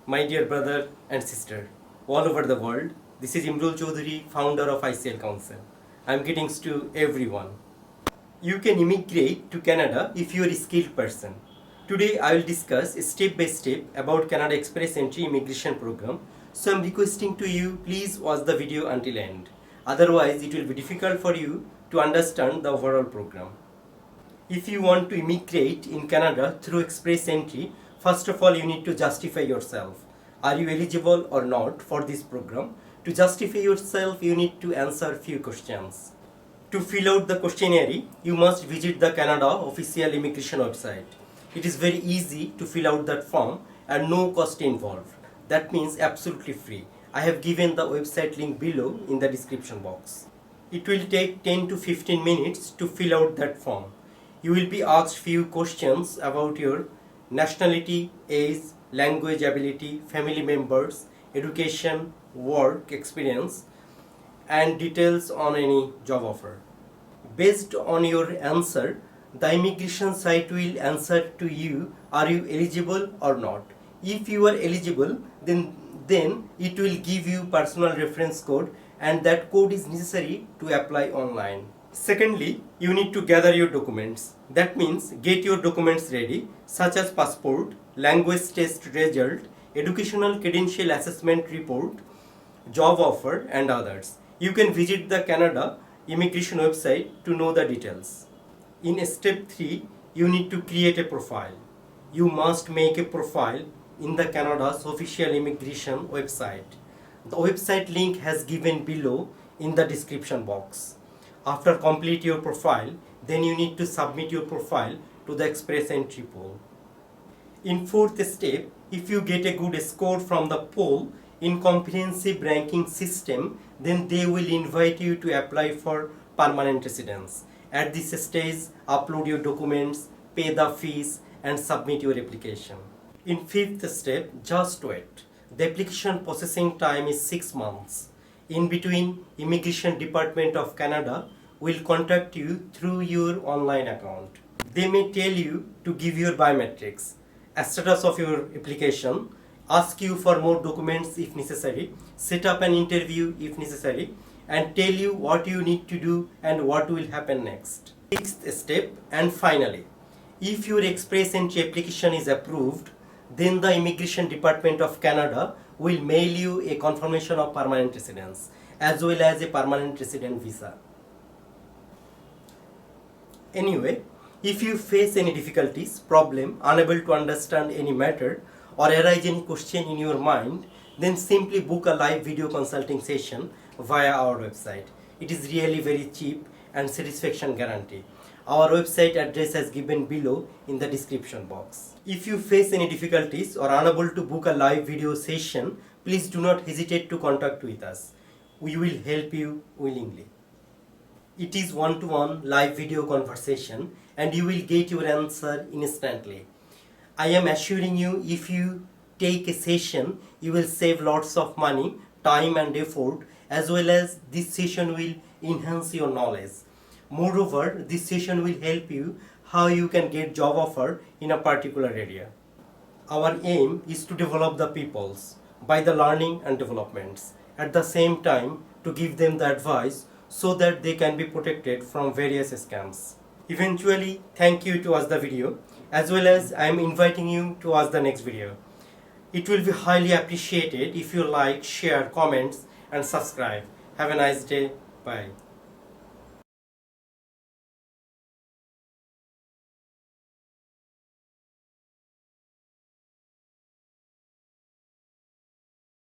My dear brother and sister, all over the world, this is Emrul Chowdhury, founder of ICL Counsel. I am greetings to everyone. You can immigrate to Canada if you are a skilled person. Today I will discuss step by step about Canada Express Entry Immigration Program. So I am requesting to you, please watch the video until end. Otherwise it will be difficult for you to understand the overall program. If you want to immigrate in Canada through Express Entry, first of all you need to justify yourself. Are you eligible or not for this program? To justify yourself, you need to answer few questions. To fill out the questionnaire, you must visit the Canada official immigration website. It is very easy to fill out that form and no cost involved. That means absolutely free. I have given the website link below in the description box. It will take 10 to 15 minutes to fill out that form. You will be asked few questions about your nationality, age, language ability, family members, education, work experience, and details on any job offer. Based on your answer, the immigration site will answer to you, are you eligible or not. If you are eligible, then it will give you personal reference code, and that code is necessary to apply online. Secondly, you need to gather your documents. That means get your documents ready, such as passport, language test result, educational credential assessment report, job offer, and others. You can visit the Canada immigration website to know the details. In step 3, you need to create a profile. You must make a profile in the Canada's official immigration website. The website link has given below in the description box. After complete your profile, then you need to submit your profile to the Express Entry pool. In fourth step, if you get a good score from the poll in comprehensive ranking system, then they will invite you to apply for permanent residence. At this stage, upload your documents, pay the fees, and submit your application. In fifth step, just wait. The application processing time is 6 months. In between, Immigration Department of Canada will contact you through your online account. They may tell you to give your biometrics, a status of your application, ask you for more documents if necessary, set up an interview if necessary, and tell you what you need to do and what will happen next. Sixth step, and finally, if your Express Entry application is approved, then the Immigration Department of Canada will mail you a confirmation of permanent residence as well as a permanent resident visa. Anyway, if you face any difficulties, problem, unable to understand any matter, or arise any question in your mind, then simply book a live video consulting session via our website. It is really very cheap and satisfaction guarantee. Our website address is given below in the description box. If you face any difficulties or unable to book a live video session, please do not hesitate to contact with us. We will help you willingly. It is one-to-one live video conversation and you will get your answer instantly. I am assuring you, if you take a session, you will save lots of money, time and effort, as well as this session will enhance your knowledge. Moreover, this session will help you how you can get job offer in a particular area. Our aim is to develop the peoples by the learning and developments. At the same time, to give them the advice so that they can be protected from various scams. Eventually, thank you to watch the video, as well as I am inviting you to watch the next video. It will be highly appreciated if you like, share, comments, and subscribe. Have a nice day. Bye.